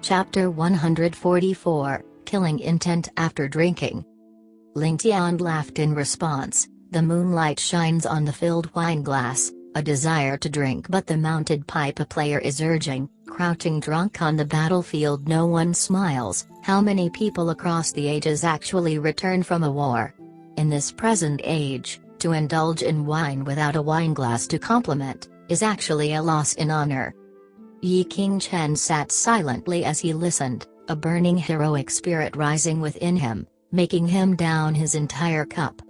Chapter 144, Killing Intent After Drinking. Ling Tian laughed in response. The moonlight shines on the filled wine glass, a desire to drink, but the mounted pipe player is urging, crouching drunk on the battlefield. No one smiles. How many people across the ages actually return from a war? In this present age, to indulge in wine without a wineglass to complement, is actually a loss in honor. Yi Qingchen sat silently as he listened, a burning heroic spirit rising within him, making him down his entire cup.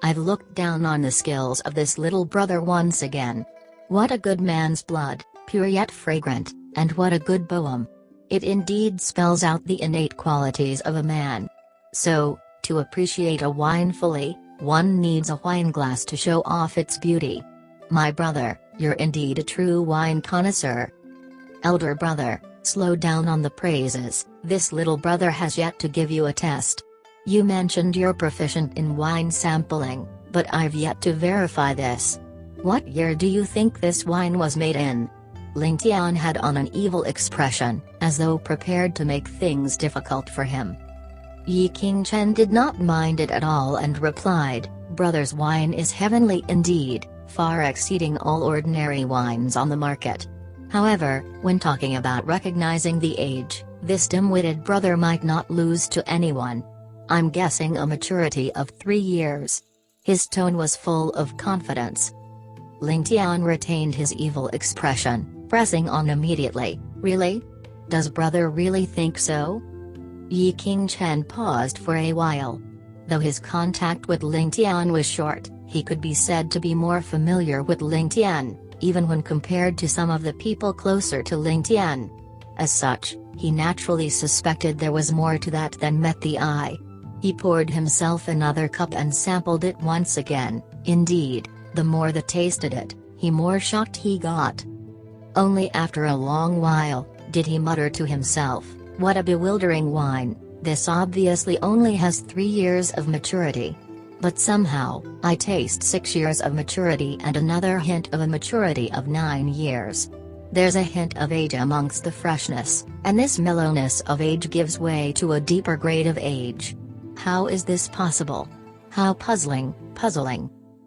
I've looked down on the skills of this little brother once again. What a good man's blood, pure yet fragrant, and what a good poem. It indeed spells out the innate qualities of a man. So, to appreciate a wine fully, one needs a wineglass to show off its beauty. My brother, you're indeed a true wine connoisseur. Elder brother, slow down on the praises, this little brother has yet to give you a test. You mentioned you're proficient in wine sampling, but I've yet to verify this. What year do you think this wine was made in? Ling Tian had on an evil expression, as though prepared to make things difficult for him. Yi Qingchen did not mind it at all and replied, brother's wine is heavenly indeed, far exceeding all ordinary wines on the market. However, when talking about recognizing the age, this dim-witted brother might not lose to anyone. I'm guessing a maturity of 3 years. His tone was full of confidence. Ling Tian retained his evil expression, pressing on immediately, really? Does brother really think so? Yi Qingchen paused for a while. Though his contact with Ling Tian was short, he could be said to be more familiar with Ling Tian, even when compared to some of the people closer to Ling Tian. As such, he naturally suspected there was more to that than met the eye. He poured himself another cup and sampled it once again. Indeed, the more that tasted it, the more shocked he got. Only after a long while, did he mutter to himself, what a bewildering wine, this obviously only has 3 years of maturity. But somehow, I taste 6 years of maturity and another hint of a maturity of 9 years. There's a hint of age amongst the freshness, and this mellowness of age gives way to a deeper grade of age. How is this possible? How puzzling.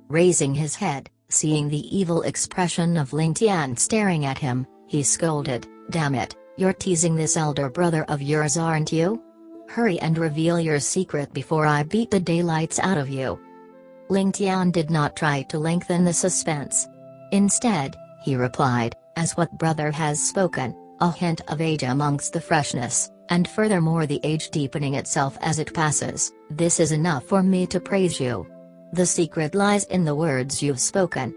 Raising his head, seeing the evil expression of Ling Tian staring at him, he scolded, damn it, you're teasing this elder brother of yours, aren't you? Hurry and reveal your secret before I beat the daylights out of you. Ling Tian did not try to lengthen the suspense. Instead, he replied, as what brother has spoken, a hint of age amongst the freshness, and furthermore the age deepening itself as it passes, this is enough for me to praise you. The secret lies in the words you've spoken.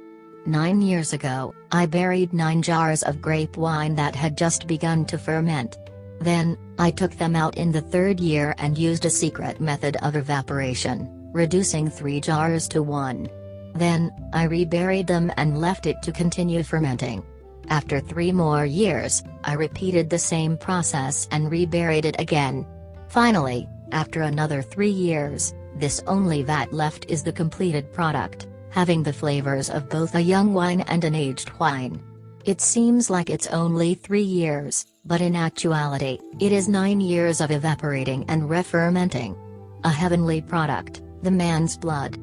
9 years ago, I buried 9 jars of grape wine that had just begun to ferment. Then, I took them out in the 3rd year and used a secret method of evaporation, reducing 3 jars to 1. Then, I reburied them and left it to continue fermenting. After 3 more years, I repeated the same process and reburied it again. Finally, after another 3 years, this only vat left is the completed product, having the flavors of both a young wine and an aged wine. It seems like it's only 3 years, but in actuality, it is 9 years of evaporating and re-fermenting. A heavenly product, the man's blood.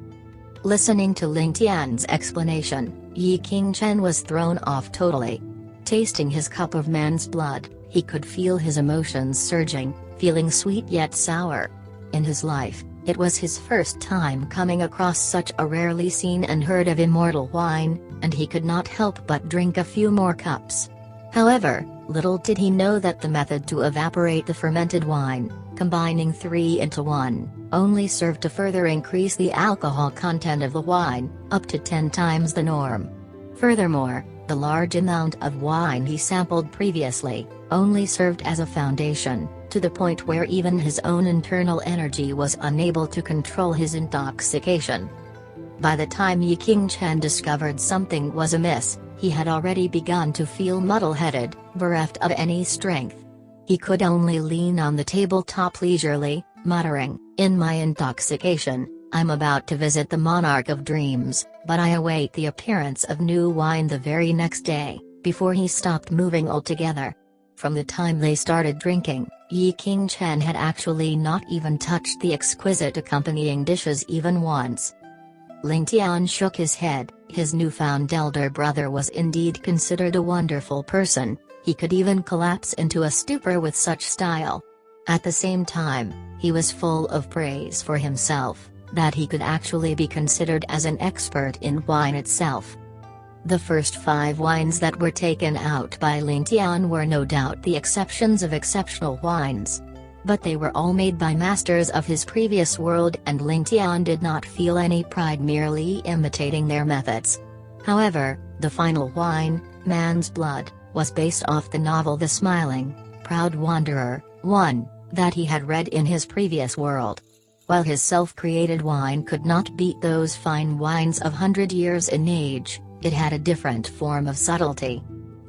Listening to Ling Tian's explanation, Yi Qingchen was thrown off totally. Tasting his cup of man's blood, he could feel his emotions surging, feeling sweet yet sour. In his life, it was his first time coming across such a rarely seen and heard of immortal wine, and he could not help but drink a few more cups. However, little did he know that the method to evaporate the fermented wine, combining 3 into 1, only served to further increase the alcohol content of the wine, up to 10 times the norm. Furthermore, the large amount of wine he sampled previously, only served as a foundation, to the point where even his own internal energy was unable to control his intoxication. By the time Yi Qingchen discovered something was amiss, he had already begun to feel muddle-headed, bereft of any strength. He could only lean on the tabletop leisurely, muttering, in my intoxication, I'm about to visit the monarch of dreams, but I await the appearance of new wine the very next day, before he stopped moving altogether. From the time they started drinking, Qingchen had actually not even touched the exquisite accompanying dishes even once. Ling Tian shook his head. His newfound elder brother was indeed considered a wonderful person. He could even collapse into a stupor with such style. At the same time, he was full of praise for himself, that he could actually be considered as an expert in wine itself. The first 5 wines that were taken out by Ling Tian were no doubt the exceptions of exceptional wines. But they were all made by masters of his previous world, and Ling Tian did not feel any pride merely imitating their methods. However, the final wine, Man's Blood, was based off the novel The Smiling, Proud Wanderer, one that he had read in his previous world. While his self-created wine could not beat those fine wines of 100 years in age, it had a different form of subtlety.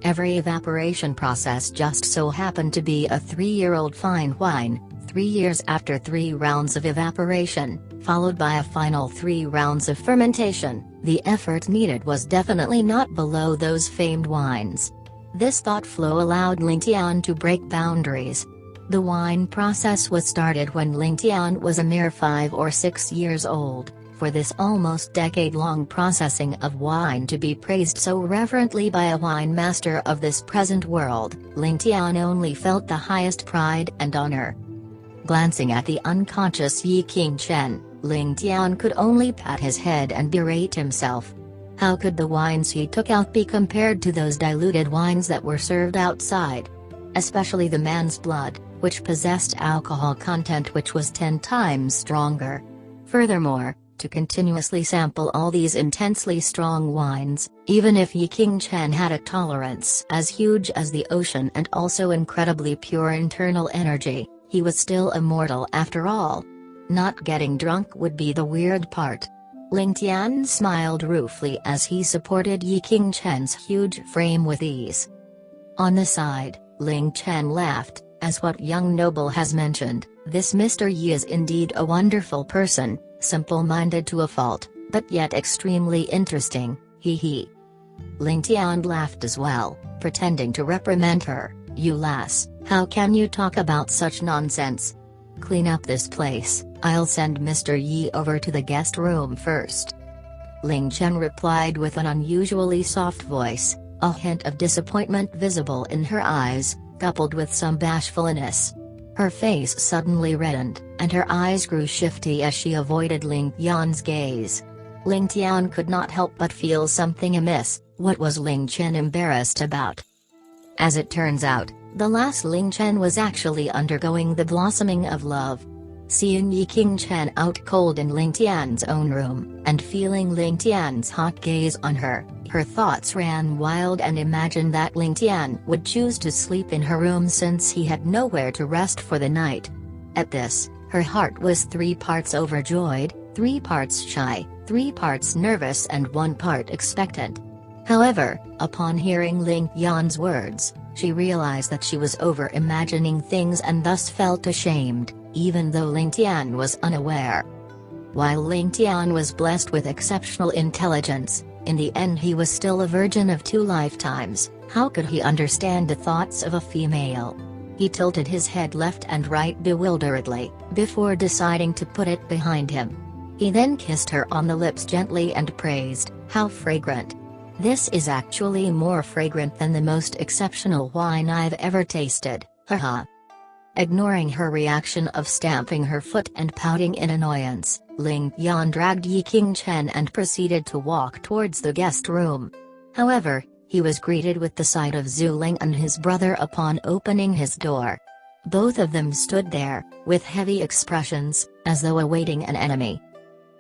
Every evaporation process just so happened to be a 3-year-old fine wine, 3 years after 3 rounds of evaporation, followed by a final 3 rounds of fermentation. The effort needed was definitely not below those famed wines. This thought flow allowed Ling Tian to break boundaries. The wine process was started when Ling Tian was a mere 5 or 6 years old. For this almost decade-long processing of wine to be praised so reverently by a wine master of this present world, Ling Tian only felt the highest pride and honor. Glancing at the unconscious Qingchen, Ling Tian could only pat his head and berate himself. How could the wines he took out be compared to those diluted wines that were served outside? Especially the Man's Blood, which possessed alcohol content which was 10 times stronger. Furthermore, to continuously sample all these intensely strong wines, even if Qingchen had a tolerance as huge as the ocean and also incredibly pure internal energy, he was still a mortal after all. Not getting drunk would be the weird part. Ling Tian smiled ruefully as he supported Qingchen's huge frame with ease. On the side, Ling Chen laughed, as what young noble has mentioned, this Mr. Yi is indeed a wonderful person. Simple-minded to a fault, but yet extremely interesting, he. Ling Tian laughed as well, pretending to reprimand her. You lass, how can you talk about such nonsense? Clean up this place, I'll send Mr. Yi over to the guest room first. Ling Chen replied with an unusually soft voice, a hint of disappointment visible in her eyes, coupled with some bashfulness. Her face suddenly reddened, and her eyes grew shifty as she avoided Ling Tian's gaze. Ling Tian could not help but feel something amiss. What was Ling Chen embarrassed about? As it turns out, the lass Ling Chen was actually undergoing the blossoming of love. Seeing Qingchen out cold in Ling Tian's own room, and feeling Ling Tian's hot gaze on her, her thoughts ran wild and imagined that Ling Tian would choose to sleep in her room since he had nowhere to rest for the night. At this, her heart was 3 parts overjoyed, 3 parts shy, 3 parts nervous and 1 part expectant. However, upon hearing Ling Tian's words, she realized that she was over-imagining things and thus felt ashamed, even though Ling Tian was unaware. While Ling Tian was blessed with exceptional intelligence, in the end he was still a virgin of 2 lifetimes. How could he understand the thoughts of a female? He tilted his head left and right bewilderedly, before deciding to put it behind him. He then kissed her on the lips gently and praised, "How fragrant! This is actually more fragrant than the most exceptional wine I've ever tasted, haha." Ignoring her reaction of stamping her foot and pouting in annoyance, Ling Tian dragged Qingchen and proceeded to walk towards the guest room. However, he was greeted with the sight of Zhu Ling and his brother upon opening his door. Both of them stood there, with heavy expressions, as though awaiting an enemy.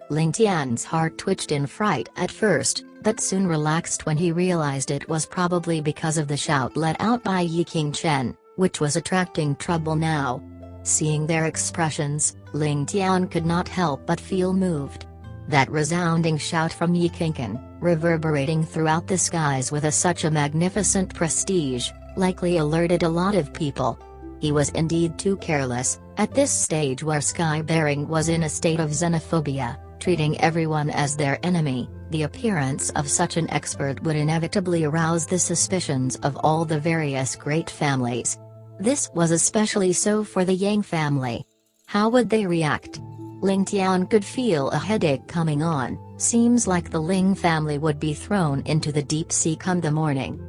Ling Tian's heart twitched in fright at first, but soon relaxed when he realized it was probably because of the shout let out by Qingchen, which was attracting trouble now. Seeing their expressions, Ling Tian could not help but feel moved. That resounding shout from Qingchen, reverberating throughout the skies with such a magnificent prestige, likely alerted a lot of people. He was indeed too careless, at this stage where sky-bearing was in a state of xenophobia, treating everyone as their enemy. The appearance of such an expert would inevitably arouse the suspicions of all the various great families. This was especially so for the Yang family. How would they react? Ling Tian could feel a headache coming on. Seems like the Ling family would be thrown into the deep sea come the morning.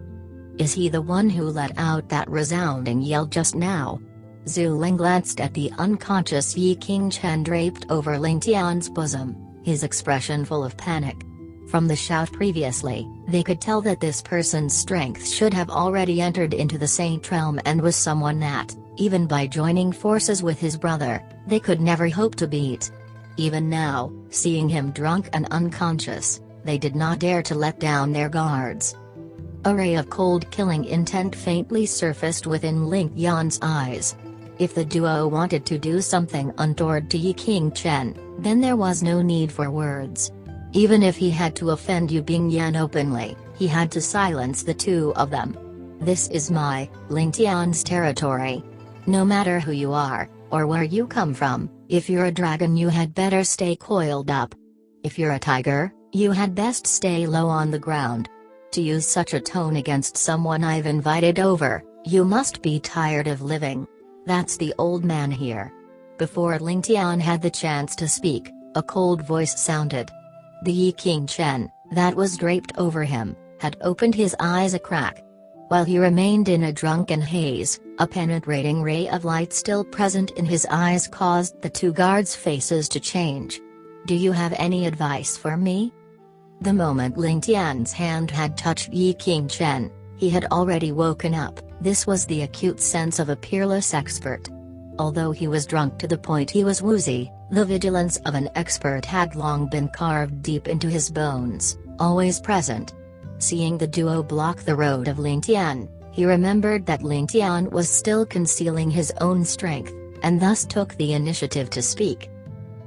Is he the one who let out that resounding yell just now? Zhu Ling glanced at the unconscious Yi Qingchen draped over Ling Tian's bosom, his expression full of panic. From the shout previously, they could tell that this person's strength should have already entered into the saint realm and was someone that, even by joining forces with his brother, they could never hope to beat. Even now, seeing him drunk and unconscious, they did not dare to let down their guards. A ray of cold killing intent faintly surfaced within Ling Tian's eyes. If the duo wanted to do something untoward to Yi Qingchen, then there was no need for words. Even if he had to offend Yu Bingyan openly, he had to silence the two of them. This is my, Ling Tian's territory. No matter who you are, or where you come from, if you're a dragon you had better stay coiled up. If you're a tiger, you had best stay low on the ground. To use such a tone against someone I've invited over, you must be tired of living. That's the old man here. Before Ling Tian had the chance to speak, a cold voice sounded. The Yi Qingchen, that was draped over him, had opened his eyes a crack. While he remained in a drunken haze, a penetrating ray of light still present in his eyes caused the two guards' faces to change. Do you have any advice for me? The moment Ling Tian's hand had touched Yi Qingchen, he had already woken up. This was the acute sense of a peerless expert. Although he was drunk to the point he was woozy, the vigilance of an expert had long been carved deep into his bones, always present. Seeing the duo block the road of Ling Tian, he remembered that Ling Tian was still concealing his own strength, and thus took the initiative to speak.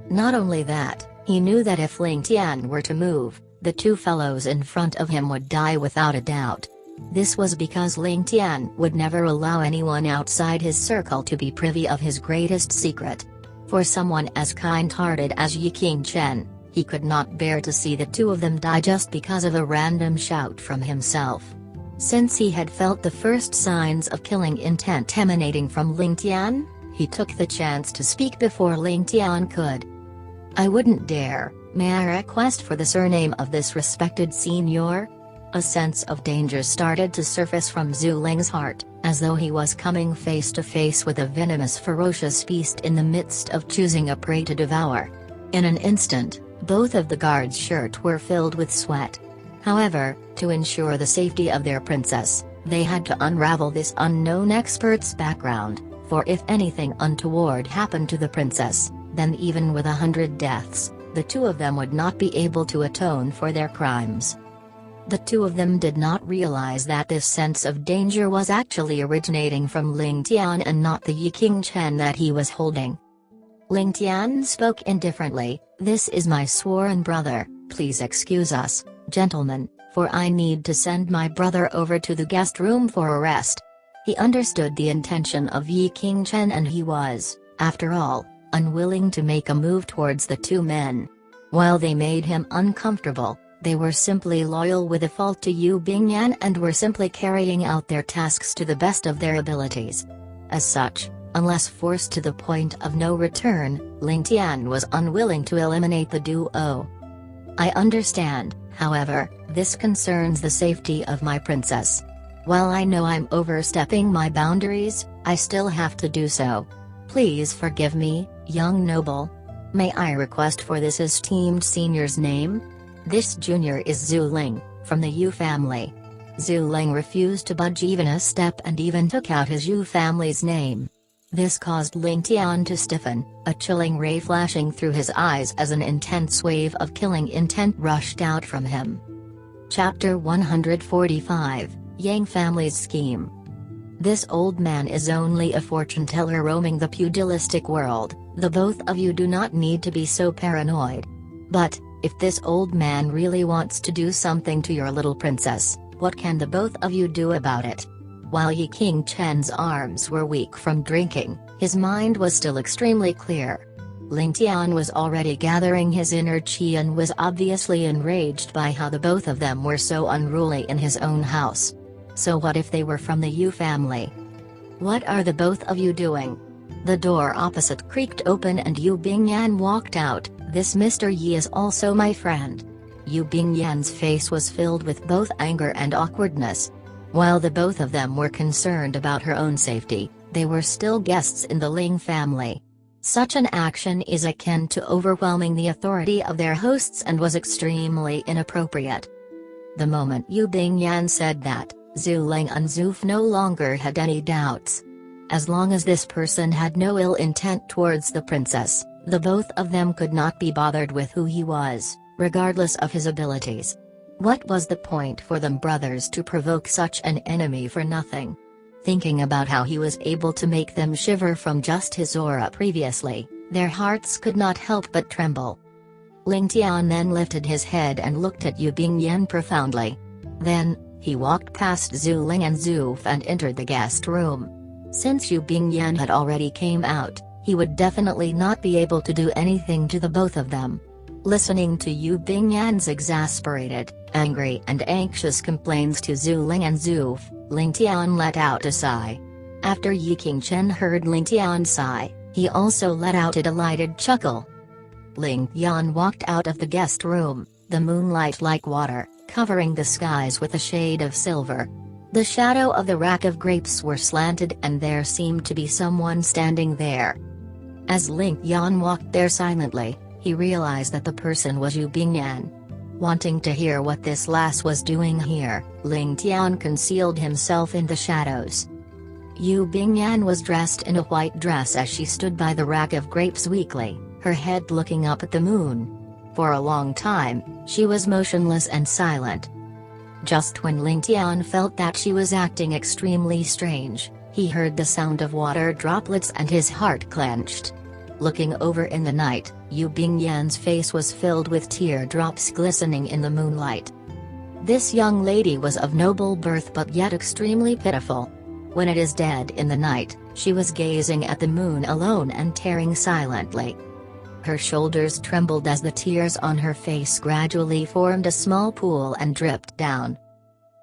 Not only that, he knew that if Ling Tian were to move, the two fellows in front of him would die without a doubt. This was because Ling Tian would never allow anyone outside his circle to be privy of his greatest secret. For someone as kind-hearted as Yi Qingchen, he could not bear to see the two of them die just because of a random shout from himself. Since he had felt the first signs of killing intent emanating from Ling Tian, he took the chance to speak before Ling Tian could. I wouldn't dare. May I request for the surname of this respected senior? A sense of danger started to surface from Zhu Ling's heart, as though he was coming face to face with a venomous ferocious beast in the midst of choosing a prey to devour. In an instant, both of the guards' shirts were filled with sweat. However, to ensure the safety of their princess, they had to unravel this unknown expert's background, for if anything untoward happened to the princess, then even with 100 deaths, the two of them would not be able to atone for their crimes. The two of them did not realize that this sense of danger was actually originating from Ling Tian and not the Yi Qingchen that he was holding. Ling Tian spoke indifferently, "This is my sworn brother, please excuse us, gentlemen, for I need to send my brother over to the guest room for a rest." He understood the intention of Yi Qingchen and he was, after all, unwilling to make a move towards the two men. While they made him uncomfortable, they were simply loyal with a fault to Yu Bingyan and were simply carrying out their tasks to the best of their abilities. As such, unless forced to the point of no return, Ling Tian was unwilling to eliminate the duo. I understand, however, this concerns the safety of my princess. While I know I'm overstepping my boundaries, I still have to do so. Please forgive me, young noble. May I request for this esteemed senior's name? This junior is Zhu Ling, from the Yu family. Zhu Ling refused to budge even a step and even took out his Yu family's name. This caused Ling Tian to stiffen, a chilling ray flashing through his eyes as an intense wave of killing intent rushed out from him. Chapter 145, Yang Family's Scheme. This old man is only a fortune teller roaming the pugilistic world, the both of you do not need to be so paranoid. But, if this old man really wants to do something to your little princess, what can the both of you do about it? While Yi Qingchen's arms were weak from drinking, his mind was still extremely clear. Ling Tian was already gathering his inner qi and was obviously enraged by how the both of them were so unruly in his own house. So what if they were from the Yu family? What are the both of you doing?" The door opposite creaked open and Yu Bingyan walked out. "This Mr. Yi is also my friend." Yu Bingyan's face was filled with both anger and awkwardness. While the both of them were concerned about her own safety, they were still guests in the Ling family. Such an action is akin to overwhelming the authority of their hosts and was extremely inappropriate. The moment Yu Bingyan said that, Zhu Ling and Zuf no longer had any doubts. As long as this person had no ill intent towards the princess, the both of them could not be bothered with who he was, regardless of his abilities. What was the point for them brothers to provoke such an enemy for nothing? Thinking about how he was able to make them shiver from just his aura previously, their hearts could not help but tremble. Ling Tian then lifted his head and looked at Yu Bingyan profoundly. Then, he walked past Zhu Ling and Zuf and entered the guest room. Since Yu Bingyan had already came out, he would definitely not be able to do anything to the both of them. Listening to Yu Bingyan's exasperated, angry and anxious complaints to Zhu Ling and Zuf, Ling Tian let out a sigh. After Yi Qingchen heard Ling Tian's sigh, he also let out a delighted chuckle. Ling Tian walked out of the guest room, the moonlight like water, covering the skies with a shade of silver. The shadow of the rack of grapes were slanted and there seemed to be someone standing there. As Ling Tian walked there silently, he realized that the person was Yu Bingyan. Wanting to hear what this lass was doing here, Ling Tian concealed himself in the shadows. Yu Bingyan was dressed in a white dress as she stood by the rack of grapes weakly, her head looking up at the moon. For a long time, she was motionless and silent. Just when Ling Tian felt that she was acting extremely strange, he heard the sound of water droplets and his heart clenched. Looking over in the night, Yu Bingyan's face was filled with teardrops glistening in the moonlight. This young lady was of noble birth but yet extremely pitiful. When it is dead in the night, she was gazing at the moon alone and tearing silently. Her shoulders trembled as the tears on her face gradually formed a small pool and dripped down.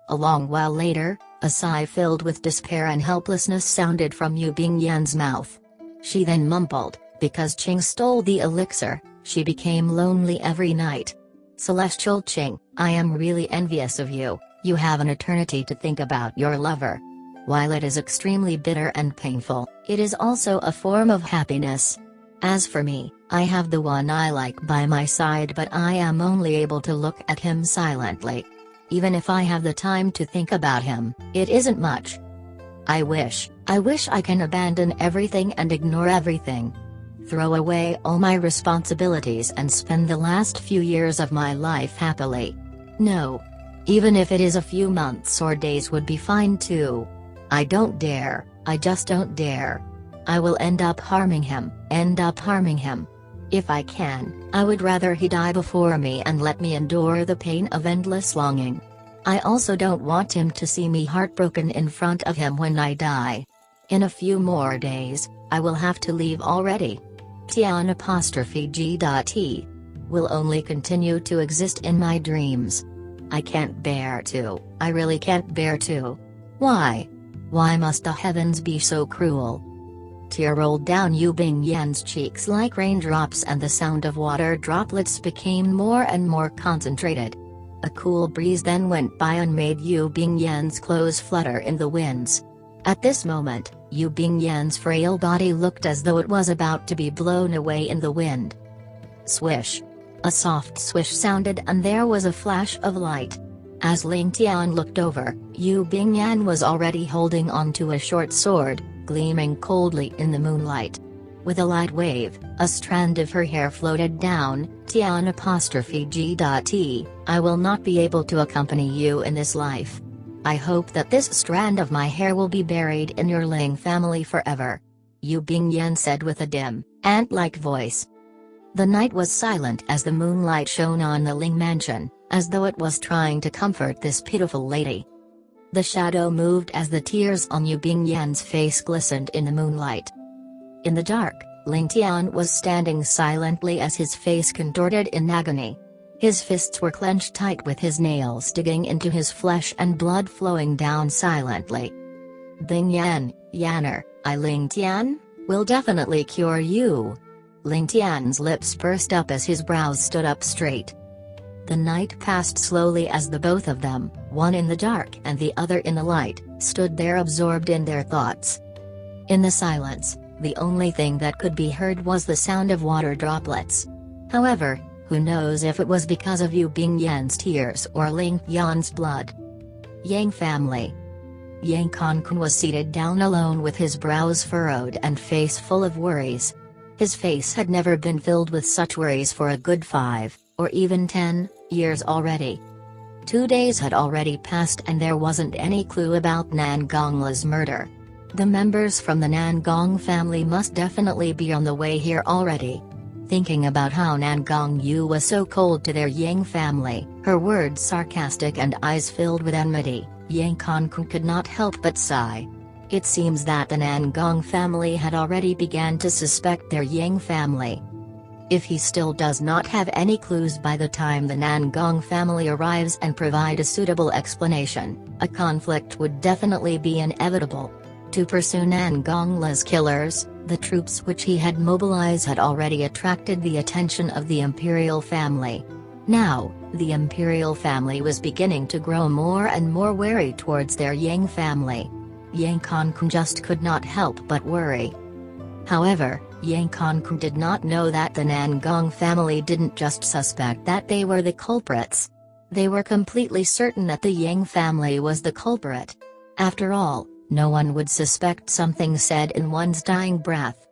A long while later, a sigh filled with despair and helplessness sounded from Yu Bingyan's mouth. She then mumbled, "Because Qing stole the elixir, she became lonely every night. Celestial Qing, I am really envious of you. You have an eternity to think about your lover. While it is extremely bitter and painful, it is also a form of happiness. As for me, I have the one I like by my side but I am only able to look at him silently. Even if I have the time to think about him, it isn't much. I wish I can abandon everything and ignore everything. Throw away all my responsibilities and spend the last few years of my life happily. No. Even if it is a few months or days would be fine too. I don't dare, I just don't dare. I will end up harming him. If I can, I would rather he die before me and let me endure the pain of endless longing. I also don't want him to see me heartbroken in front of him when I die. In a few more days, I will have to leave already. Tian''G.T. will only continue to exist in my dreams. I can't bear to, I really can't bear to. Why? Why must the heavens be so cruel?" Tear rolled down Yu Bingyan's cheeks like raindrops and the sound of water droplets became more and more concentrated. A cool breeze then went by and made Yu Bingyan's clothes flutter in the winds. At this moment, Yu Bingyan's frail body looked as though it was about to be blown away in the wind. Swish! A soft swish sounded and there was a flash of light. As Ling Tian looked over, Yu Bingyan was already holding onto a short sword, gleaming coldly in the moonlight. With a light wave, a strand of her hair floated down. Tian''G.T. I will not be able to accompany you in this life. I hope that this strand of my hair will be buried in your Ling family forever. Yu Bingyan said with a dim, ant-like voice. The night was silent as the moonlight shone on the Ling mansion, as though it was trying to comfort this pitiful lady. The shadow moved as the tears on Yu Bingyan's face glistened in the moonlight. In the dark, Ling Tian was standing silently as his face contorted in agony. His fists were clenched tight with his nails digging into his flesh and blood flowing down silently. "Bingyan, Yanner, I Ling Tian, will definitely cure you. Ling Tian's lips pursed up as his brows stood up straight. The night passed slowly as the both of them, one in the dark and the other in the light, stood there absorbed in their thoughts. In the silence, the only thing that could be heard was the sound of water droplets. However, who knows if it was because of Yu Bingyan's tears or Ling Tian's blood. Yang family. Yang Konkun was seated down alone with his brows furrowed and face full of worries. His face had never been filled with such worries for a good 5, or even 10, years already. 2 days had already passed and there wasn't any clue about Nangongla's murder. The members from the Nangong family must definitely be on the way here already. Thinking about how Nangong Yu was so cold to their Yang family, her words sarcastic and eyes filled with enmity, Yang Konkun could not help but sigh. It seems that the Nangong family had already began to suspect their Yang family. If he still does not have any clues by the time the Nangong family arrives and provide a suitable explanation, a conflict would definitely be inevitable. To pursue Nangongla's killers, the troops which he had mobilized had already attracted the attention of the Imperial family. Now, the Imperial family was beginning to grow more and more wary towards their Yang family. Yang Konkun just could not help but worry. However, Yang Konkun did not know that the Nangong family didn't just suspect that they were the culprits. They were completely certain that the Yang family was the culprit. After all, no one would suspect something said in one's dying breath.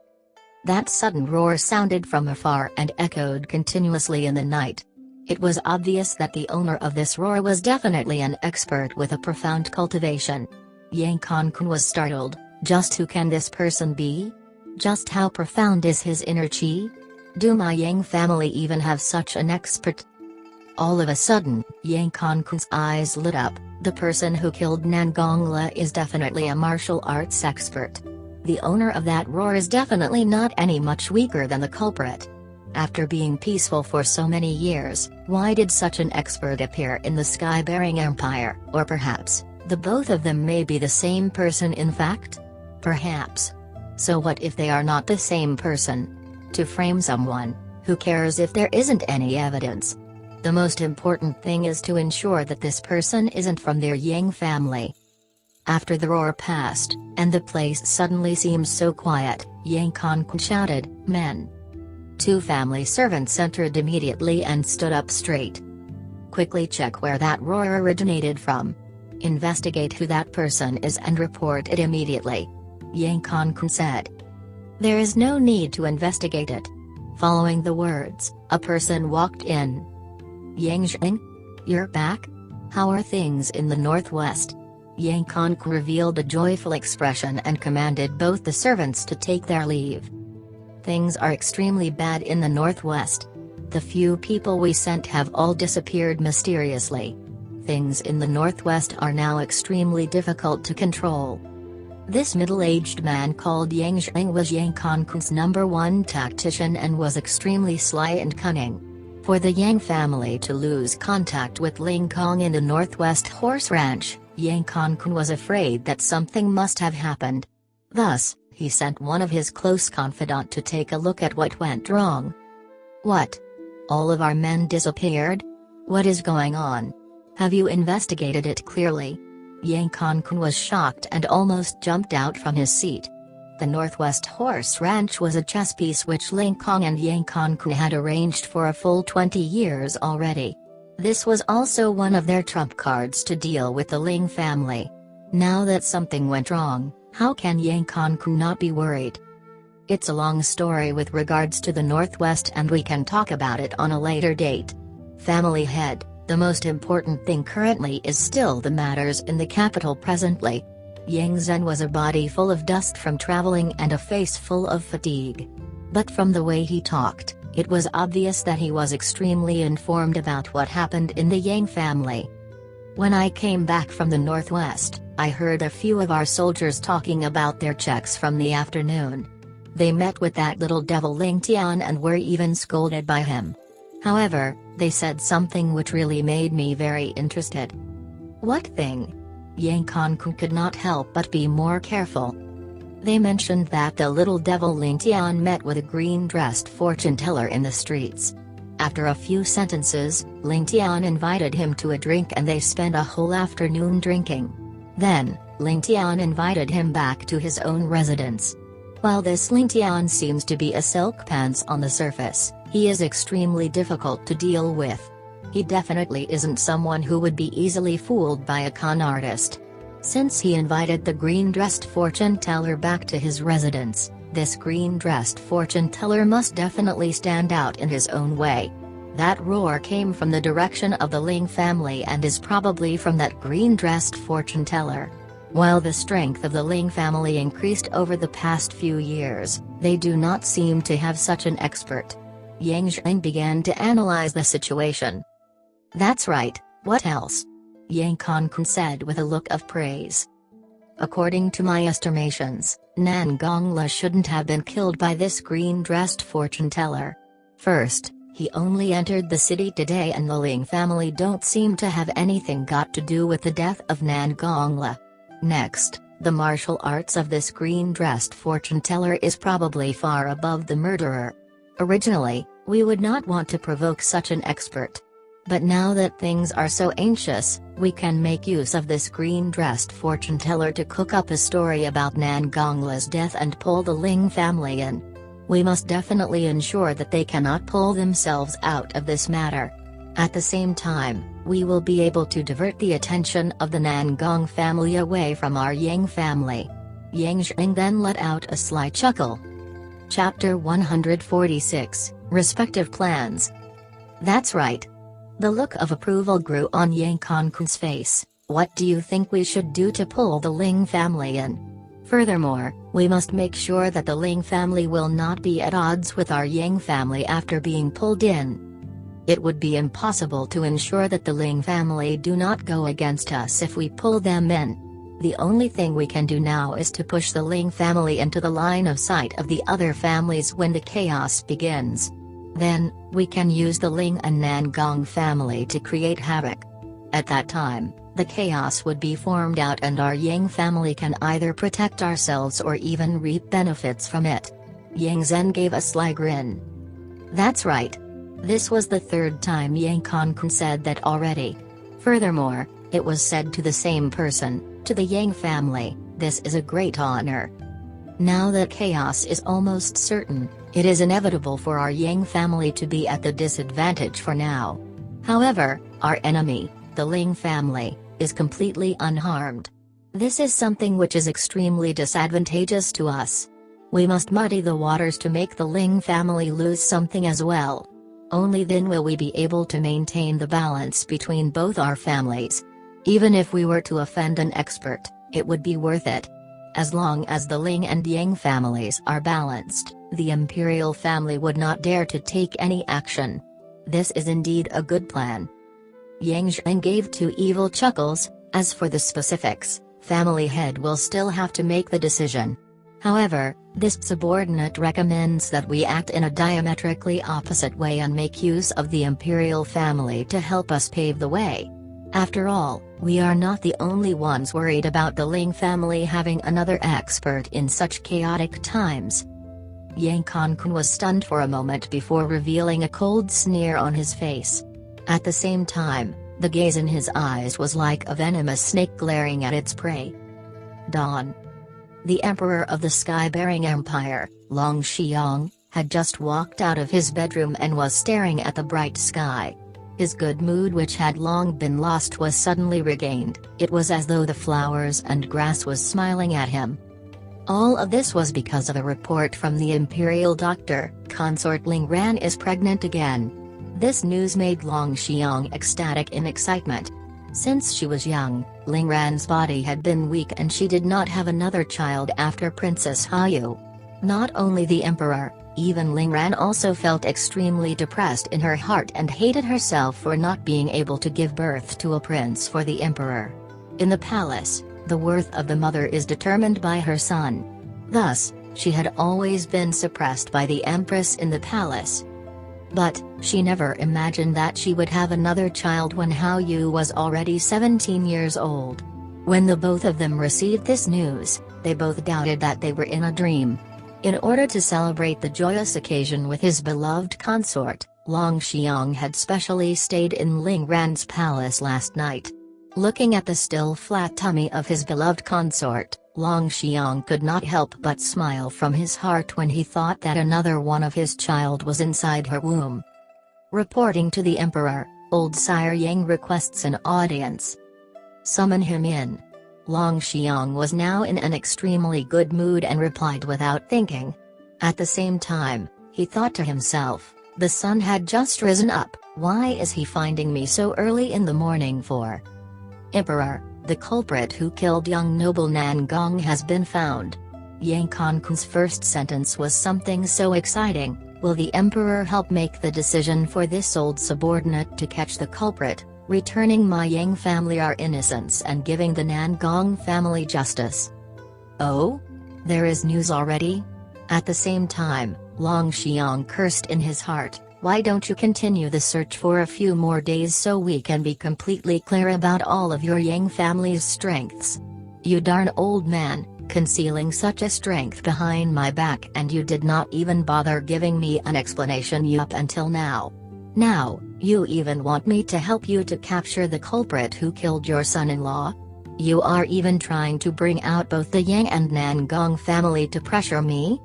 That sudden roar sounded from afar and echoed continuously in the night. It was obvious that the owner of this roar was definitely an expert with a profound cultivation. Yang Konkun was startled. Just who can this person be? Just how profound is his inner chi? Do my Yang family even have such an expert? All of a sudden, Yang Konkun's eyes lit up. The person who killed Nangongla is definitely a martial arts expert. The owner of that roar is definitely not any much weaker than the culprit. After being peaceful for so many years, why did such an expert appear in the sky-bearing empire? Or perhaps, the both of them may be the same person in fact? Perhaps. So what if they are not the same person? To frame someone, who cares if there isn't any evidence? The most important thing is to ensure that this person isn't from their Yang family. After the roar passed, and the place suddenly seemed so quiet, Yang Konkun shouted, "Men!" 2 family servants entered immediately and stood up straight. Quickly check where that roar originated from. Investigate who that person is and report it immediately. Yang Konkun said. There is no need to investigate it. Following the words, a person walked in. Yang Zheng? You're back? How are things in the northwest? Yang Konkun revealed a joyful expression and commanded both the servants to take their leave. Things are extremely bad in the northwest. The few people we sent have all disappeared mysteriously. Things in the northwest are now extremely difficult to control. This middle-aged man called Yang Zheng was Yang Konkun's #1 tactician and was extremely sly and cunning. For the Yang family to lose contact with Ling Kong in the Northwest Horse Ranch, Yang Konkun was afraid that something must have happened. Thus, he sent one of his close confidant to take a look at what went wrong. What? All of our men disappeared? What is going on? Have you investigated it clearly? Yang Konkun was shocked and almost jumped out from his seat. The Northwest Horse Ranch was a chess piece which Ling Kong and Yang Konkun had arranged for a full 20 years already. This was also one of their trump cards to deal with the Ling family. Now that something went wrong, how can Yang Konkun not be worried? It's a long story with regards to the Northwest and we can talk about it on a later date. Family head, the most important thing currently is still the matters in the capital presently. Yang Zhen was a body full of dust from traveling and a face full of fatigue. But from the way he talked, it was obvious that he was extremely informed about what happened in the Yang family. When I came back from the Northwest, I heard a few of our soldiers talking about their checks from the afternoon. They met with that little devil Ling Tian and were even scolded by him. However, they said something which really made me very interested. What thing? Yang Konkun could not help but be more careful. They mentioned that the little devil Ling Tian met with a green-dressed fortune teller in the streets. After a few sentences, Ling Tian invited him to a drink and they spent a whole afternoon drinking. Then, Ling Tian invited him back to his own residence. While this Ling Tian seems to be a silk pants on the surface, he is extremely difficult to deal with. He definitely isn't someone who would be easily fooled by a con artist. Since he invited the green-dressed fortune teller back to his residence, this green-dressed fortune teller must definitely stand out in his own way. That roar came from the direction of the Ling family and is probably from that green-dressed fortune teller. While the strength of the Ling family increased over the past few years, they do not seem to have such an expert. Yang Zheng began to analyze the situation. "That's right, what else?" Yang Konkun said with a look of praise. "According to my estimations, Nan Gongla shouldn't have been killed by this green-dressed fortune teller. First, he only entered the city today and the Ling family don't seem to have anything got to do with the death of Nan Gongla. Next, the martial arts of this green-dressed fortune teller is probably far above the murderer. Originally, we would not want to provoke such an expert. But now that things are so anxious, we can make use of this green-dressed fortune teller to cook up a story about Nan Gongla's death and pull the Ling family in. We must definitely ensure that they cannot pull themselves out of this matter. At the same time, we will be able to divert the attention of the Nan Gong family away from our Yang family." Yang Zheng then let out a sly chuckle. Chapter 146, Respective Plans. "That's right." The look of approval grew on Yang Konkun's face. "What do you think we should do to pull the Ling family in? Furthermore, we must make sure that the Ling family will not be at odds with our Yang family after being pulled in. It would be impossible to ensure that the Ling family do not go against us if we pull them in. The only thing we can do now is to push the Ling family into the line of sight of the other families when the chaos begins. Then, we can use the Ling and Nan Gong family to create havoc. At that time, the chaos would be formed out and our Yang family can either protect ourselves or even reap benefits from it." Yang Zhen gave a sly grin. "That's right." This was the third time Yang Konkun said that already. Furthermore, it was said to the same person, to the Yang family, "This is a great honor." Now that chaos is almost certain, it is inevitable for our Yang family to be at the disadvantage for now. However, our enemy, the Ling family, is completely unharmed. This is something which is extremely disadvantageous to us. We must muddy the waters to make the Ling family lose something as well. Only then will we be able to maintain the balance between both our families. Even if we were to offend an expert, it would be worth it. As long as the Ling and Yang families are balanced, the Imperial family would not dare to take any action. This is indeed a good plan. Yang Zheng gave two evil chuckles. As for the specifics, family head will still have to make the decision. However, this subordinate recommends that we act in a diametrically opposite way and make use of the Imperial family to help us pave the way. After all, we are not the only ones worried about the Ling family having another expert in such chaotic times. Yang Konkun was stunned for a moment before revealing a cold sneer on his face. At the same time, the gaze in his eyes was like a venomous snake glaring at its prey. Dawn. The Emperor of the Sky-bearing Empire, Long Xiong, had just walked out of his bedroom and was staring at the bright sky. His good mood, which had long been lost, was suddenly regained. It was as though the flowers and grass was smiling at him. All of this was because of a report from the Imperial doctor. Consort Ling Ran is pregnant again. This news made Long Xiong ecstatic in excitement. Since she was young, Ling Ran's body had been weak and she did not have another child after Princess Hayu. Not only the Emperor, even Ling Ran also felt extremely depressed in her heart and hated herself for not being able to give birth to a prince for the Emperor. In the palace, the worth of the mother is determined by her son. Thus, she had always been suppressed by the Empress in the palace. But, she never imagined that she would have another child when Haoyu was already 17 years old. When the both of them received this news, they both doubted that they were in a dream. In order to celebrate the joyous occasion with his beloved consort, Long Xiang had specially stayed in Ling Ran's palace last night. Looking at the still flat tummy of his beloved consort, Long Xiang could not help but smile from his heart when he thought that another one of his child was inside her womb. Reporting to the Emperor, old Sire Yang requests an audience. Summon him in. Long Xiang was now in an extremely good mood and replied without thinking. At the same time, he thought to himself, the sun had just risen up, why is he finding me so early in the morning for? Emperor, the culprit who killed young noble Nan Gong has been found. Yang Conquan's first sentence was something so exciting. Will the Emperor help make the decision for this old subordinate to catch the culprit, returning my Yang family our innocence and giving the Nan Gong family justice? Oh? There is news already? At the same time, Long Xiang cursed in his heart, why don't you continue the search for a few more days so we can be completely clear about all of your Yang family's strengths? You darn old man, concealing such a strength behind my back, and you did not even bother giving me an explanation up until now. Now, you even want me to help you to capture the culprit who killed your son-in-law? You are even trying to bring out both the Yang and Nan Gong family to pressure me?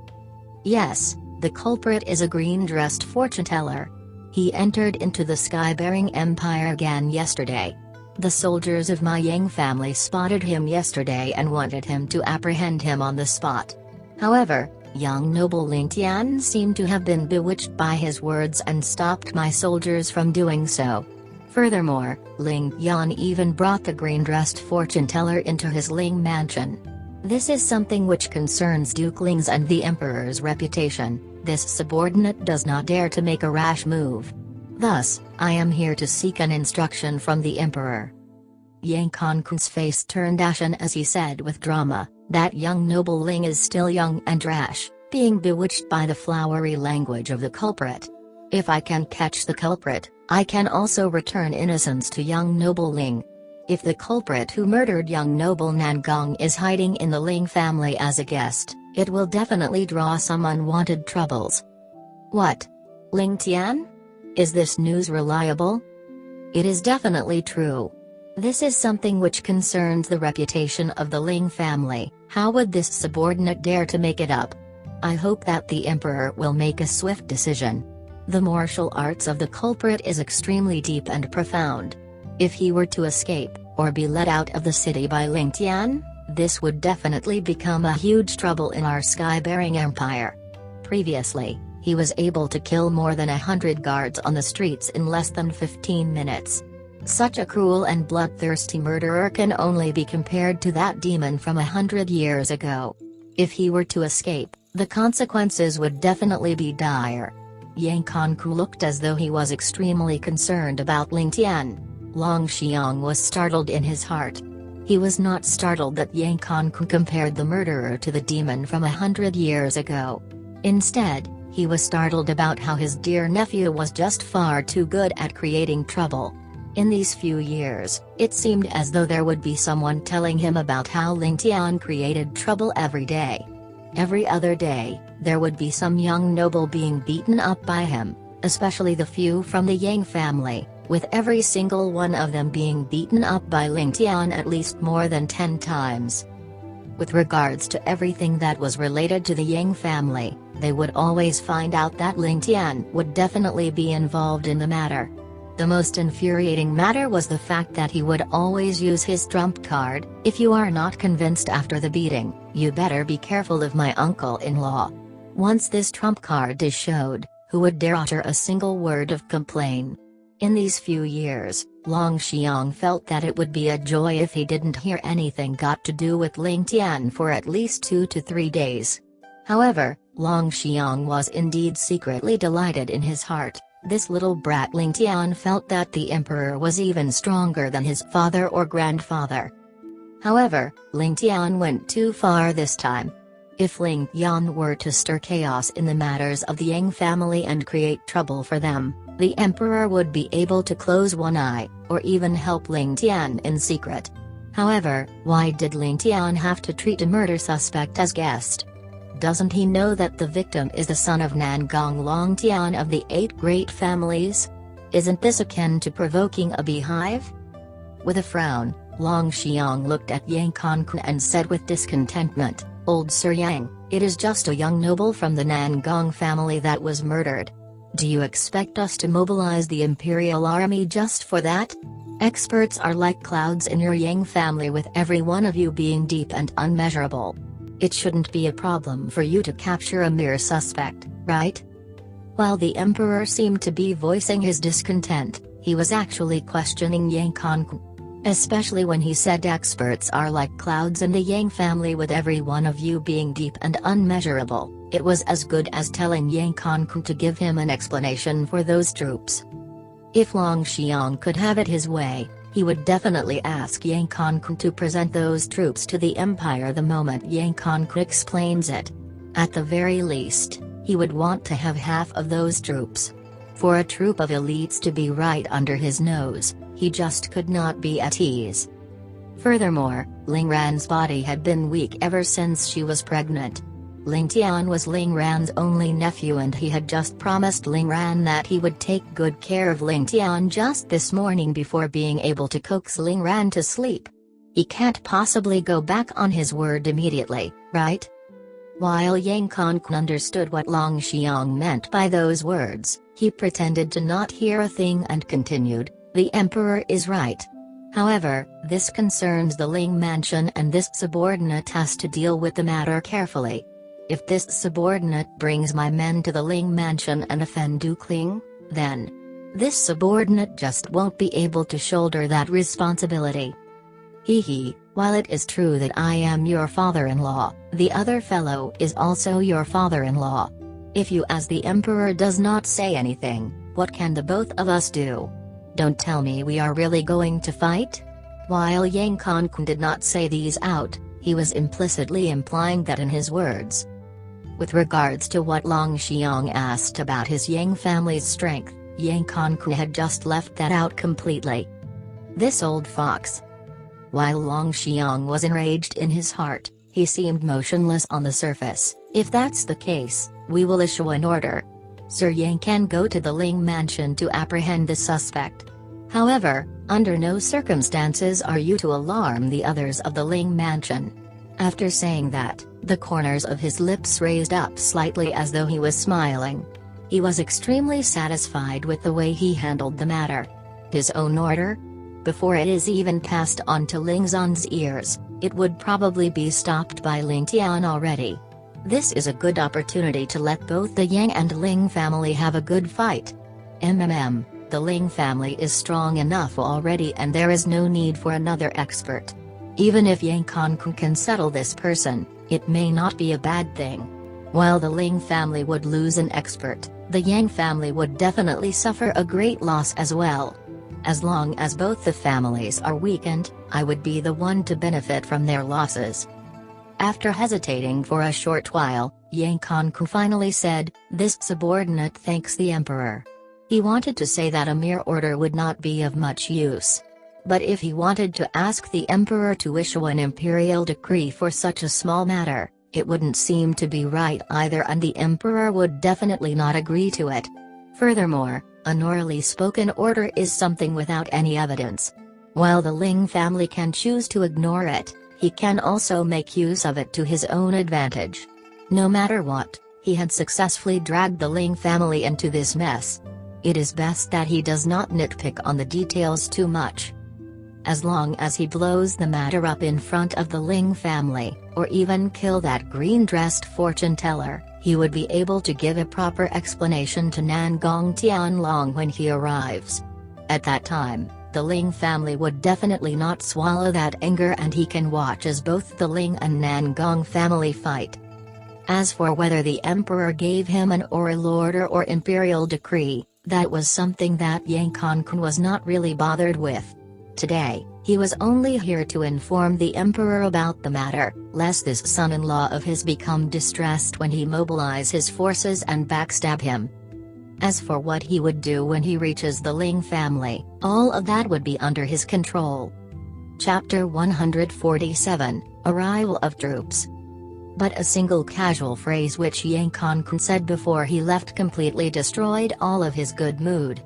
Yes, the culprit is a green-dressed fortune-teller. He entered into the sky-bearing empire again yesterday. The soldiers of my Yang family spotted him yesterday and wanted him to apprehend him on the spot. However, young noble Ling Tian seemed to have been bewitched by his words and stopped my soldiers from doing so. Furthermore, Ling Tian even brought the green-dressed fortune-teller into his Ling mansion. This is something which concerns Duke Ling's and the Emperor's reputation. This subordinate does not dare to make a rash move. Thus, I am here to seek an instruction from the Emperor. Yang Conquan's face turned ashen as he said with drama, that young noble Ling is still young and rash, being bewitched by the flowery language of the culprit. If I can catch the culprit, I can also return innocence to young noble Ling. If the culprit who murdered young noble Nan Gong is hiding in the Ling family as a guest, it will definitely draw some unwanted troubles. What? Ling Tian? Is this news reliable? It is definitely true. This is something which concerns the reputation of the Ling family. How would this subordinate dare to make it up? I hope that the Emperor will make a swift decision. The martial arts of the culprit is extremely deep and profound. If he were to escape, or be let out of the city by Ling Tian, this would definitely become a huge trouble in our sky-bearing empire. Previously, he was able to kill more than 100 guards on the streets in less than 15 minutes. Such a cruel and bloodthirsty murderer can only be compared to that demon from 100 years ago. If he were to escape, the consequences would definitely be dire. Yang Conquan looked as though he was extremely concerned about Ling Tian. Long Xiang was startled in his heart. He was not startled that Yang Conquan compared the murderer to the demon from 100 years ago. Instead, he was startled about how his dear nephew was just far too good at creating trouble. In these few years, it seemed as though there would be someone telling him about how Ling Tian created trouble every day. Every other day, there would be some young noble being beaten up by him, especially the few from the Yang family, with every single one of them being beaten up by Ling Tian at least more than 10 times. With regards to everything that was related to the Yang family, they would always find out that Ling Tian would definitely be involved in the matter. The most infuriating matter was the fact that he would always use his trump card. If you are not convinced after the beating, you better be careful of my uncle-in-law. Once this trump card is showed, who would dare utter a single word of complaint? In these few years, Long Xiang felt that it would be a joy if he didn't hear anything got to do with Ling Tian for at least 2 to 3 days. However, Long Xiang was indeed secretly delighted in his heart. This little brat Ling Tian felt that the Emperor was even stronger than his father or grandfather. However, Ling Tian went too far this time. If Ling Tian were to stir chaos in the matters of the Yang family and create trouble for them, the Emperor would be able to close one eye, or even help Ling Tian in secret. However, why did Ling Tian have to treat a murder suspect as guest? Doesn't he know that the victim is the son of Nangong Long Tian of the 8 great families? Isn't this akin to provoking a beehive? With a frown, Long Xiong looked at Yang Konkun and said with discontentment, "Old Sir Yang, it is just a young noble from the Nangong family that was murdered. Do you expect us to mobilize the Imperial army just for that? Experts are like clouds in your Yang family, with every one of you being deep and unmeasurable. It shouldn't be a problem for you to capture a mere suspect, right?" While the Emperor seemed to be voicing his discontent, he was actually questioning Yang Konkun. Especially when he said experts are like clouds in the Yang family, with every one of you being deep and unmeasurable. It was as good as telling Yang Konkun to give him an explanation for those troops. If Long Xiong could have it his way, he would definitely ask Yang Konkun to present those troops to the Empire the moment Yang Konkun explains it. At the very least, he would want to have half of those troops. For a troop of elites to be right under his nose, he just could not be at ease. Furthermore, Ling Ran's body had been weak ever since she was pregnant. Ling Tian was Ling Ran's only nephew, and he had just promised Ling Ran that he would take good care of Ling Tian just this morning before being able to coax Ling Ran to sleep. He can't possibly go back on his word immediately, right? While Yang Konkun understood what Long Xiong meant by those words, he pretended to not hear a thing and continued, "The Emperor is right. However, this concerns the Ling Mansion, and this subordinate has to deal with the matter carefully. If this subordinate brings my men to the Ling Mansion and offend Duke Ling, then this subordinate just won't be able to shoulder that responsibility. Hee, while it is true that I am your father-in-law, the other fellow is also your father-in-law. If you as the Emperor does not say anything, what can the both of us do? Don't tell me we are really going to fight?" While Yang Konkun did not say these out, he was implicitly implying that in his words. With regards to what Long Xiong asked about his Yang family's strength, Yang Konkun had just left that out completely. This old fox. While Long Xiong was enraged in his heart, he seemed motionless on the surface. "If that's the case, we will issue an order. Sir Yang can go to the Ling Mansion to apprehend the suspect. However, under no circumstances are you to alarm the others of the Ling Mansion." After saying that, the corners of his lips raised up slightly as though he was smiling. He was extremely satisfied with the way he handled the matter. His own order? Before it is even passed on to Ling Zun's ears, it would probably be stopped by Ling Tian already. This is a good opportunity to let both the Yang and Ling family have a good fight. The Ling family is strong enough already, and there is no need for another expert. Even if Yang Konkun can settle this person, it may not be a bad thing. While the Ling family would lose an expert, the Yang family would definitely suffer a great loss as well. As long as both the families are weakened, I would be the one to benefit from their losses. After hesitating for a short while, Yang Konkun finally said, "This subordinate thanks the Emperor." He wanted to say that a mere order would not be of much use. But if he wanted to ask the Emperor to issue an imperial decree for such a small matter, it wouldn't seem to be right either, and the Emperor would definitely not agree to it. Furthermore, an orally spoken order is something without any evidence. While the Ling family can choose to ignore it, he can also make use of it to his own advantage. No matter what, he had successfully dragged the Ling family into this mess. It is best that he does not nitpick on the details too much. As long as he blows the matter up in front of the Ling family, or even kill that green-dressed fortune teller, he would be able to give a proper explanation to Nangong Tianlong when he arrives. At that time, the Ling family would definitely not swallow that anger, and he can watch as both the Ling and Nangong family fight. As for whether the Emperor gave him an oral order or imperial decree, that was something that Yang Konkun was not really bothered with. Today, he was only here to inform the Emperor about the matter, lest this son-in-law of his become distressed when he mobilize his forces and backstab him. As for what he would do when he reaches the Ling family, all of that would be under his control. Chapter 147, Arrival of Troops. But a single casual phrase which Yang Kongkun said before he left completely destroyed all of his good mood.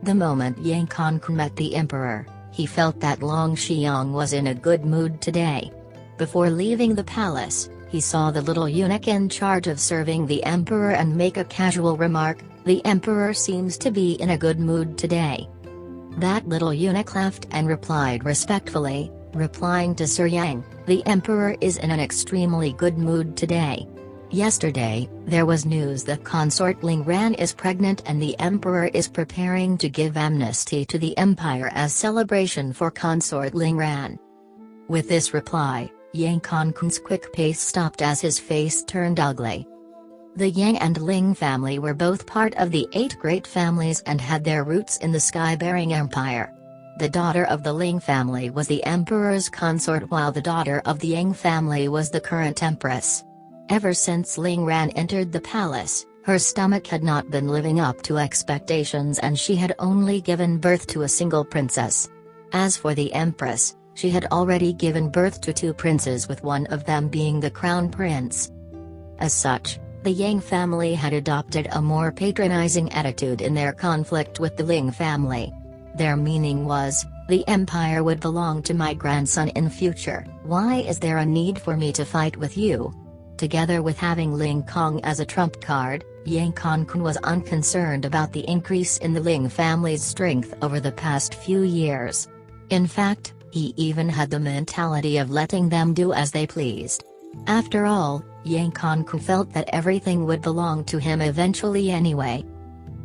The moment Yang Kongkun met the Emperor, he felt that Long Xiang was in a good mood today. Before leaving the palace, he saw the little eunuch in charge of serving the Emperor and make a casual remark, "The Emperor seems to be in a good mood today." That little eunuch laughed and replied respectfully, replying to Sir Yang, "The Emperor is in an extremely good mood today. Yesterday, there was news that consort Ling Ran is pregnant and the Emperor is preparing to give amnesty to the Empire as celebration for consort Ling Ran." With this reply, Yang Kongkun's quick pace stopped as his face turned ugly. The Yang and Ling family were both part of the 8 great families and had their roots in the sky-bearing empire. The daughter of the Ling family was the emperor's consort while the daughter of the Yang family was the current empress. Ever since Ling Ran entered the palace, her stomach had not been living up to expectations and she had only given birth to a single princess. As for the empress, she had already given birth to 2 princes with one of them being the crown prince. As such, the Yang family had adopted a more patronizing attitude in their conflict with the Ling family. Their meaning was, "The empire would belong to my grandson in future, why is there a need for me to fight with you?" Together with having Ling Kong as a trump card, Yang Kongkun was unconcerned about the increase in the Ling family's strength over the past few years. In fact, he even had the mentality of letting them do as they pleased. After all, Yang Kongkun felt that everything would belong to him eventually anyway.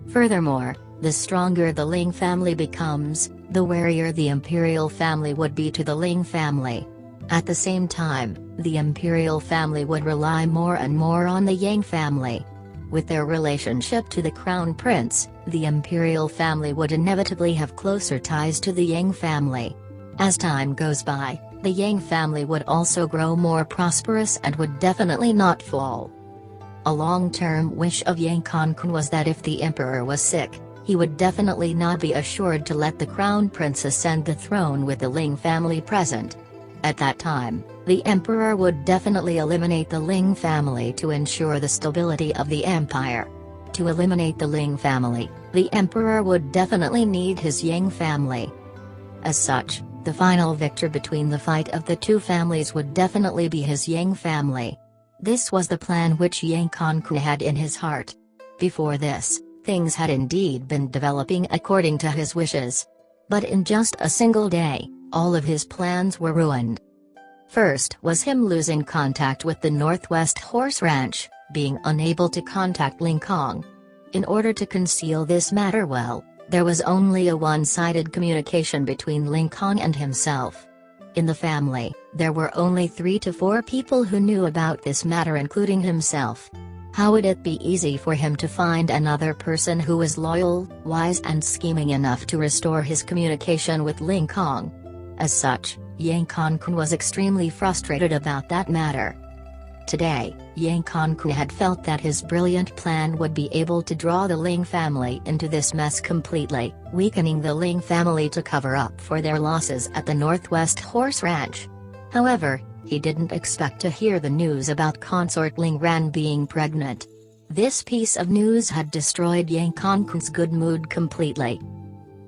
Furthermore, the stronger the Ling family becomes, the warier the Imperial family would be to the Ling family. At the same time, the Imperial family would rely more and more on the Yang family. With their relationship to the Crown Prince, the Imperial family would inevitably have closer ties to the Yang family. As time goes by, the Yang family would also grow more prosperous and would definitely not fall. A long-term wish of Yang Kongkun was that if the emperor was sick, he would definitely not be assured to let the crown prince ascend the throne with the Ling family present. At that time, the emperor would definitely eliminate the Ling family to ensure the stability of the empire. To eliminate the Ling family, the emperor would definitely need his Yang family. As such, the final victor between the fight of the 2 families would definitely be his Yang family. This was the plan which Yang Kongkun had in his heart. Before this, things had indeed been developing according to his wishes. But in just a single day, all of his plans were ruined. First was him losing contact with the Northwest Horse Ranch, being unable to contact Ling Kong. In order to conceal this matter well, there was only a one-sided communication between Ling Kong and himself. In the family, there were only 3 to 4 people who knew about this matter including himself. How would it be easy for him to find another person who was loyal, wise and scheming enough to restore his communication with Ling Kong? As such, Yang Kongkun was extremely frustrated about that matter. Today, Yang Kongkun had felt that his brilliant plan would be able to draw the Ling family into this mess completely, weakening the Ling family to cover up for their losses at the Northwest Horse Ranch. However, he didn't expect to hear the news about consort Ling Ran being pregnant. This piece of news had destroyed Yang Kongkun's good mood completely.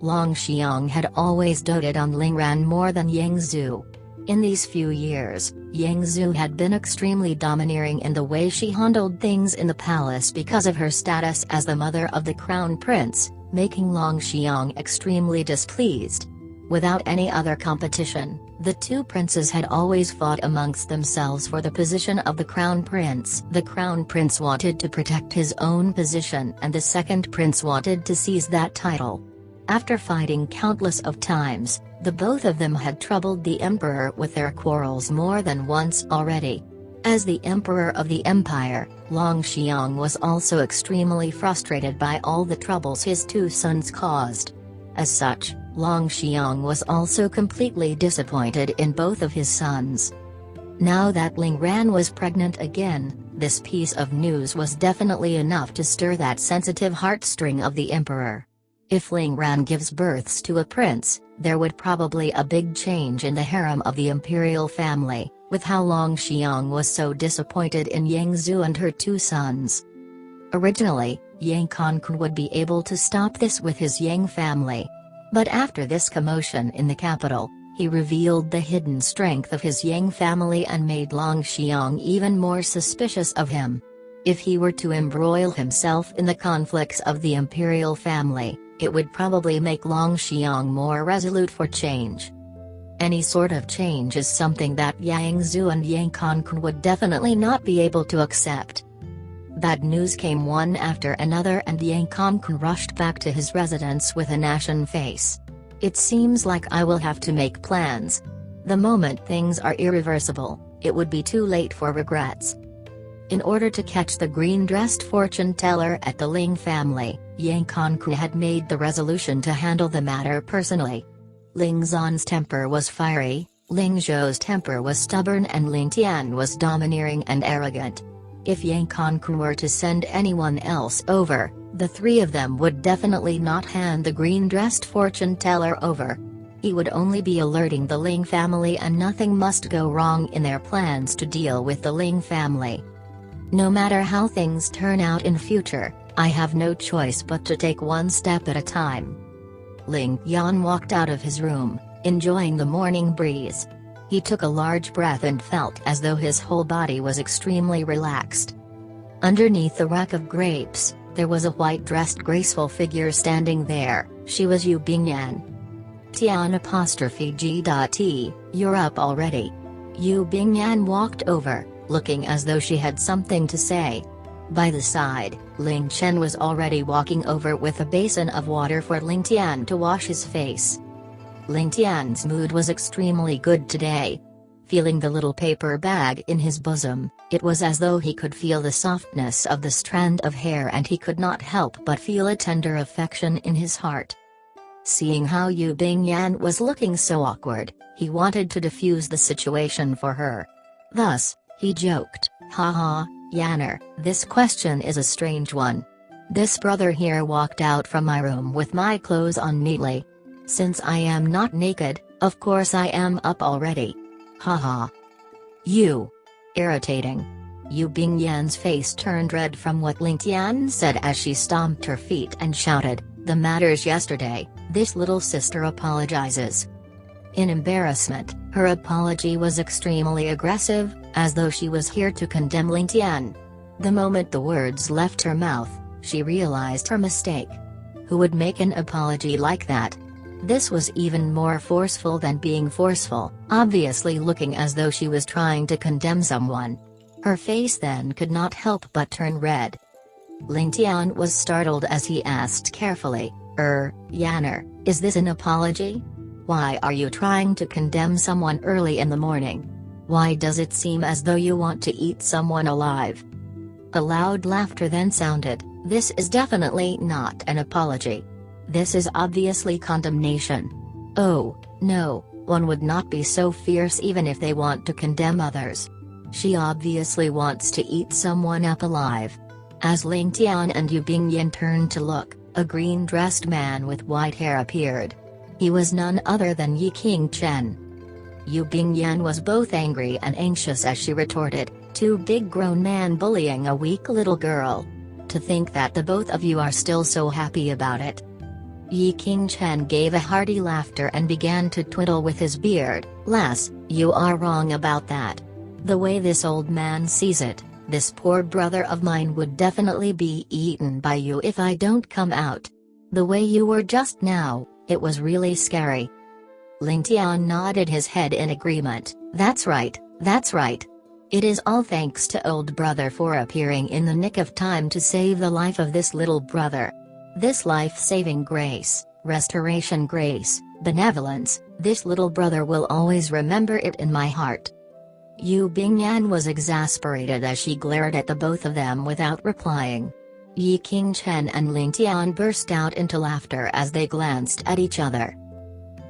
Long Xiang had always doted on Ling Ran more than Yang Zhu. In these few years, Yang Zhu had been extremely domineering in the way she handled things in the palace because of her status as the mother of the crown prince, making Long Xiang extremely displeased. Without any other competition, the 2 princes had always fought amongst themselves for the position of the crown prince. The crown prince wanted to protect his own position and the second prince wanted to seize that title. After fighting countless of times, the both of them had troubled the emperor with their quarrels more than once already. As the emperor of the empire, Long Xiang was also extremely frustrated by all the troubles his 2 sons caused. As such, Long Xiang was also completely disappointed in both of his sons. Now that Ling Ran was pregnant again, this piece of news was definitely enough to stir that sensitive heartstring of the emperor. If Ling Ran gives births to a prince, there would probably a big change in the harem of the imperial family, with how Long Xiang was so disappointed in Yang Zhu and her two sons. Originally, Yang Kongkun would be able to stop this with his Yang family. But after this commotion in the capital, he revealed the hidden strength of his Yang family and made Long Xiang even more suspicious of him. If he were to embroil himself in the conflicts of the imperial family, it would probably make Long Xiang more resolute for change. Any sort of change is something that Yang Zhu and Yang Kongkun would definitely not be able to accept. Bad news came one after another and Yang Kongkun rushed back to his residence with an ashen face. It seems like I will have to make plans. The moment things are irreversible, it would be too late for regrets. In order to catch the green-dressed fortune teller at the Ling family, Yang Kongkun had made the resolution to handle the matter personally. Ling Zan's temper was fiery, Ling Zhou's temper was stubborn and Ling Tian was domineering and arrogant. If Yang Kongkun were to send anyone else over, the three of them would definitely not hand the green-dressed fortune teller over. He would only be alerting the Ling family and nothing must go wrong in their plans to deal with the Ling family. No matter how things turn out in future, I have no choice but to take one step at a time. Ling Tian walked out of his room, enjoying the morning breeze. He took a large breath and felt as though his whole body was extremely relaxed. Underneath the rack of grapes, there was a white-dressed graceful figure standing there. She was Yu Bingyan. Tian''G.T, you're up already. Yu Bingyan walked over, looking as though she had something to say. By the side, Ling Chen was already walking over with a basin of water for Ling Tian to wash his face. Ling Tian's mood was extremely good today. Feeling the little paper bag in his bosom, it was as though he could feel the softness of the strand of hair and he could not help but feel a tender affection in his heart. Seeing how Yu Bingyan was looking so awkward, he wanted to diffuse the situation for her. Thus, he joked, "Haha, Yanner, this question is a strange one. This brother here walked out from my room with my clothes on neatly. Since I am not naked, of course I am up already. Haha. You. Irritating." Yu Bingyan's face turned red from what Ling Tian said as she stomped her feet and shouted, "The matters yesterday, this little sister apologizes." In embarrassment, her apology was extremely aggressive, as though she was here to condemn Ling Tian. The moment the words left her mouth, she realized her mistake. Who would make an apology like that? This was even more forceful than being forceful, obviously looking as though she was trying to condemn someone. Her face then could not help but turn red. Ling Tian was startled as he asked carefully, Yanner, is this an apology? Why are you trying to condemn someone early in the morning? Why does it seem as though you want to eat someone alive?" A loud laughter then sounded. "This is definitely not an apology. This is obviously condemnation. Oh, no, one would not be so fierce even if they want to condemn others. She obviously wants to eat someone up alive." As Ling Tian and Yu Bingyan turned to look, a green-dressed man with white hair appeared. He was none other than Yi King Chen. Yu Bingyan was both angry and anxious as she retorted, "Two big grown men bullying a weak little girl. To think that the both of you are still so happy about it." Yi King Chen gave a hearty laughter and began to twiddle with his beard. "Lass, you are wrong about that. The way this old man sees it, this poor brother of mine would definitely be eaten by you if I don't come out. The way you were just now, it was really scary." Ling Tian nodded his head in agreement. That's right, that's right. It is all thanks to old brother for appearing in the nick of time to save the life of this little brother. This life-saving grace, restoration grace, benevolence, this little brother will always remember it in my heart." Yu Bingyan was exasperated as she glared at the both of them without replying. Yi King Chen and Ling Tian burst out into laughter as they glanced at each other.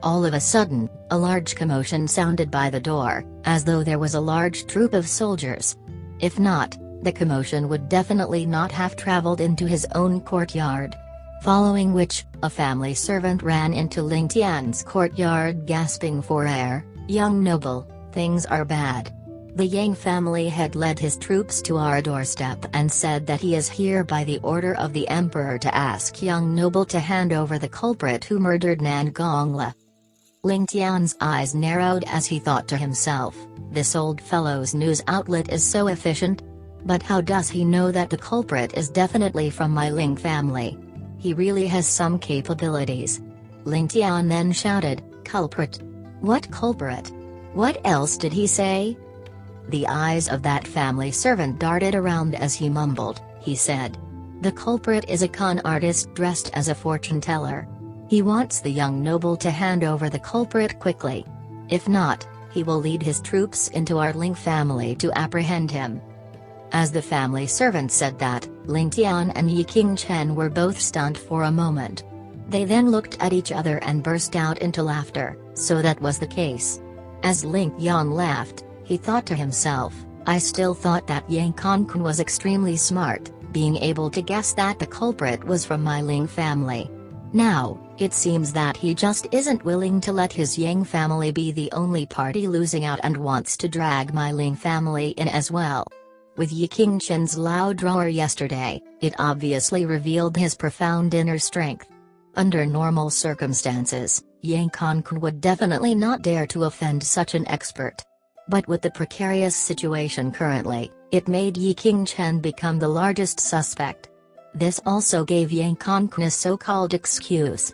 All of a sudden, a large commotion sounded by the door, as though there was a large troop of soldiers. If not, the commotion would definitely not have traveled into his own courtyard. Following which, a family servant ran into Ling Tian's courtyard gasping for air. "Young noble, things are bad. The Yang family had led his troops to our doorstep and said that he is here by the order of the emperor to ask young noble to hand over the culprit who murdered Nan Gongla." Ling Tian's eyes narrowed as he thought to himself, this old fellow's news outlet is so efficient. But how does he know that the culprit is definitely from my Ling family? He really has some capabilities. Ling Tian then shouted, "Culprit? What culprit? What else did he say?" The eyes of that family servant darted around as he mumbled. He said, "The culprit is a con artist dressed as a fortune teller. He wants the young noble to hand over the culprit quickly. If not, he will lead his troops into our Ling family to apprehend him." As the family servant said that, Ling Tian and Yi Qingchen were both stunned for a moment. They then looked at each other and burst out into laughter. So that was the case. As Ling Tian laughed, he thought to himself, "I still thought that Yang Konkun was extremely smart, being able to guess that the culprit was from my Ling family. Now, it seems that he just isn't willing to let his Yang family be the only party losing out and wants to drag my Ling family in as well." With Yi Qingchen's loud roar yesterday, it obviously revealed his profound inner strength. Under normal circumstances, Yang Konkun would definitely not dare to offend such an expert. But with the precarious situation currently, it made Yi Qingchen become the largest suspect. This also gave Yang Konkun a so-called excuse.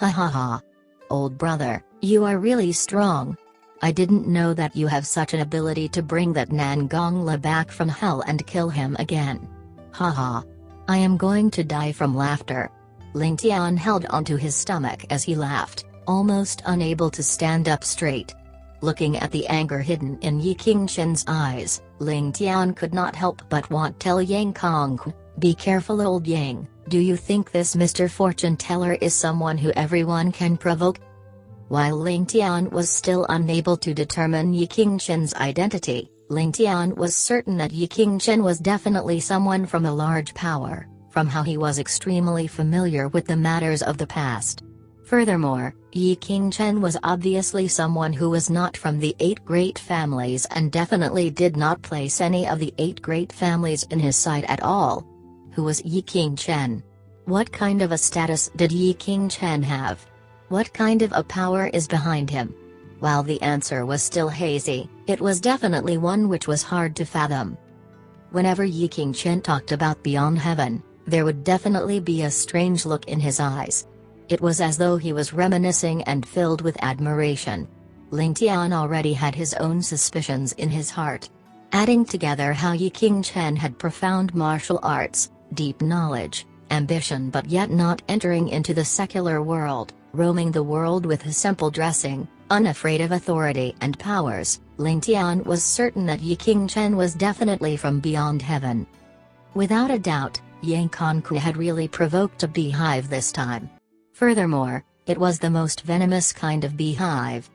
"Ha ha ha. Old brother, you are really strong. I didn't know that you have such an ability to bring that Nan Gongla back from hell and kill him again. Ha ha. I am going to die from laughter." Ling Tian held onto his stomach as he laughed, almost unable to stand up straight. Looking at the anger hidden in Yi Qingchen's eyes, Ling Tian could not help but want to tell Yang Konkun, "Be careful, old Yang. Do you think this Mr. Fortune Teller is someone who everyone can provoke?" While Ling Tian was still unable to determine Yi Qingchen's identity, Ling Tian was certain that Yi Qingchen was definitely someone from a large power, from how he was extremely familiar with the matters of the past. Furthermore, Yi Qingchen was obviously someone who was not from the 8 great families and definitely did not place any of the 8 great families in his sight at all. Who was Yi Qingchen? What kind of a status did Yi Qingchen have? What kind of a power is behind him? While the answer was still hazy, it was definitely one which was hard to fathom. Whenever Yi Qingchen talked about beyond heaven, there would definitely be a strange look in his eyes. It was as though he was reminiscing and filled with admiration. Ling Tian already had his own suspicions in his heart. Adding together how Yi Qingchen had profound martial arts, deep knowledge, ambition but yet not entering into the secular world, roaming the world with a simple dressing, unafraid of authority and powers, Ling Tian was certain that Yi Qingchen was definitely from beyond heaven. Without a doubt, Yang Konkun had really provoked a beehive this time. Furthermore, it was the most venomous kind of beehive,